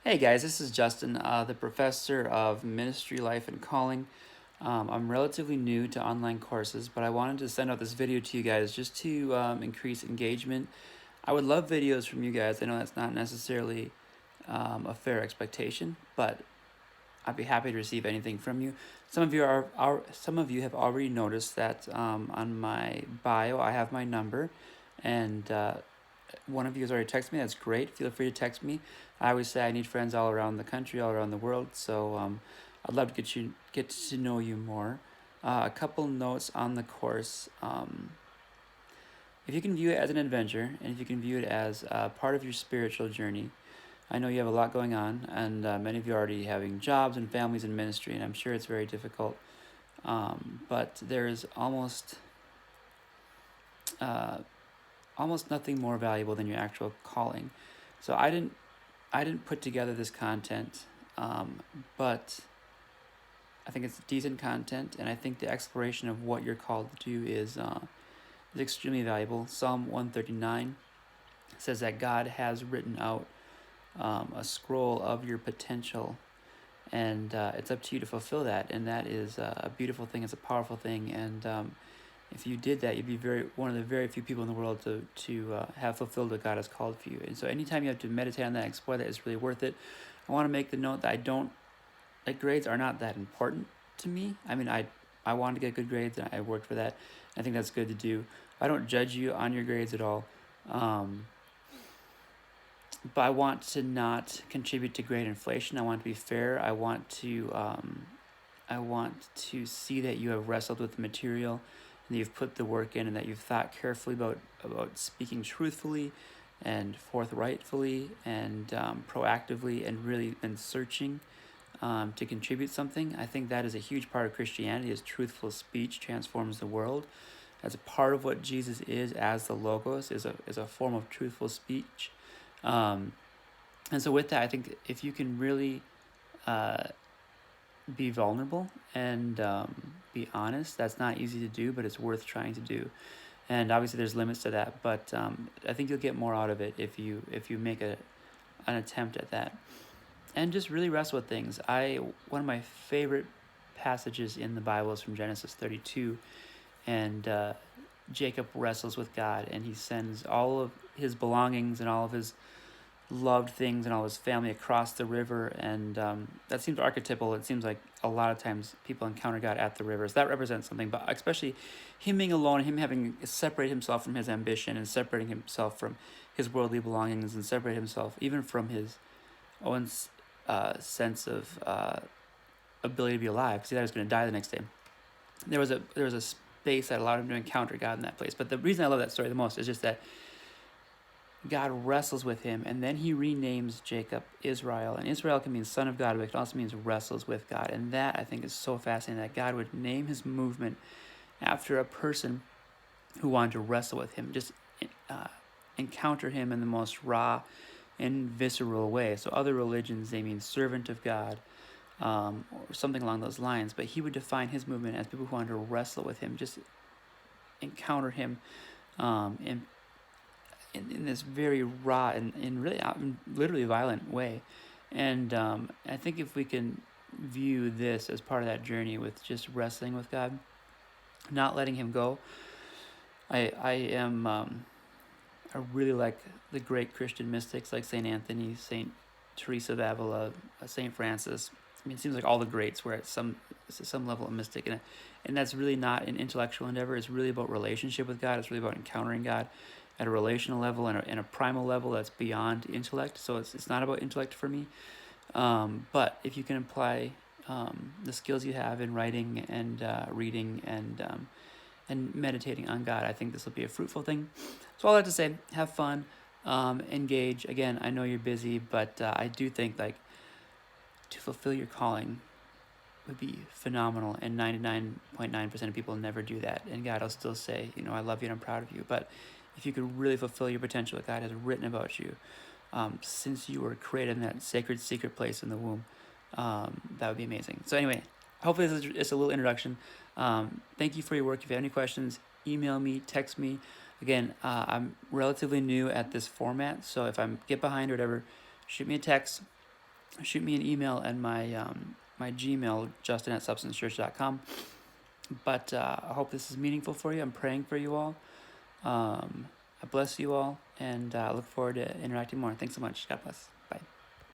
Hey guys, this is Justin, the professor of ministry, life, and calling. I'm relatively new to online courses, but I wanted to send out this video to you guys just to increase engagement. I would love videos from you guys. I know that's not necessarily a fair expectation, but I'd be happy to receive anything from you. Some of you have already noticed that on my bio I have my number, and one of you has already texted me. That's great. Feel free to text me. I always say I need friends all around the country, all around the world. So I'd love to get to know you more. A couple notes on the course. If you can view it as an adventure, and if you can view it as part of your spiritual journey, I know you have a lot going on, and many of you are already having jobs and families and ministry, and I'm sure it's very difficult. But there's uh, almost nothing more valuable than your actual calling. So I didn't put together this content, but I think it's decent content, and I think the exploration of what you're called to do is extremely valuable. Psalm 139 says that God has written out a scroll of your potential, and it's up to you to fulfill that. And that is a beautiful thing. It's a powerful thing, and if you did that, you'd be one of the very few people in the world to have fulfilled what God has called for you. And so, anytime you have to meditate on that, explore that, it's really worth it. I want to make the note that I don't like grades are not that important to me. I mean, I wanted to get good grades, and I worked for that. I think that's good to do. I don't judge you on your grades at all. Um, but I want to not contribute to grade inflation. I want to be fair. I want to see that you have wrestled with the material, and that you've put the work in, and that you've thought carefully about speaking truthfully and forthrightfully and proactively, and really been searching to contribute something. I think that is a huge part of Christianity. Is truthful speech transforms the world. As a part of what Jesus is as the Logos, is a form of truthful speech. Um, and so with that, I think if you can really uh, be vulnerable and be honest, that's not easy to do, but it's worth trying to do. And obviously, there's limits to that, but I think you'll get more out of it if you make an attempt at that, and just really wrestle with things. One of my favorite passages in the Bible is from Genesis 32, and Jacob wrestles with God, and he sends all of his belongings and all of his loved things and all his family across the river, and that seems archetypal. It seems like a lot of times people encounter God at the rivers. That represents something, but especially him being alone, him having separated himself from his ambition and separating himself from his worldly belongings and separate himself even from his own sense of ability to be alive, because he thought he was going to die the next day. There was a space that allowed him to encounter God in that place. But the reason I love that story the most is just that God wrestles with him, and then he renames Jacob Israel. And Israel can mean son of God, but it also means wrestles with God. And that, I think, is so fascinating, that God would name his movement after a person who wanted to wrestle with him, just encounter him in the most raw and visceral way. So other religions, they mean servant of God, or something along those lines. But he would define his movement as people who wanted to wrestle with him, just encounter him in this very raw and really literally violent way. And I think if we can view this as part of that journey with just wrestling with God, not letting him go, I really like the great Christian mystics like Saint Anthony, Saint Teresa of Avila, Saint Francis. I mean, it seems like all the greats were at some level of mystic, and that's really not an intellectual endeavor. It's really about relationship with God. It's really about encountering God at a relational level and a primal level that's beyond intellect. So it's not about intellect for me. But if you can apply the skills you have in writing and reading and meditating on God, I think this will be a fruitful thing. So all I have to say, have fun, engage. Again, I know you're busy, but I do think like to fulfill your calling would be phenomenal, and 99.9% of people never do that, and God will still say, I love you and I'm proud of you. But if you could really fulfill your potential that God has written about you, since you were created in that sacred secret place in the womb, that would be amazing. So anyway, hopefully this is just a little introduction. Thank you for your work. If you have any questions, email me, text me. Again, I'm relatively new at this format, so if I get behind or whatever, shoot me a text. shoot me an email and my Gmail, justin@substancechurch.com. But I hope this is meaningful for you. I'm praying for you all. I bless you all, and I look forward to interacting more. Thanks so much. God bless. Bye.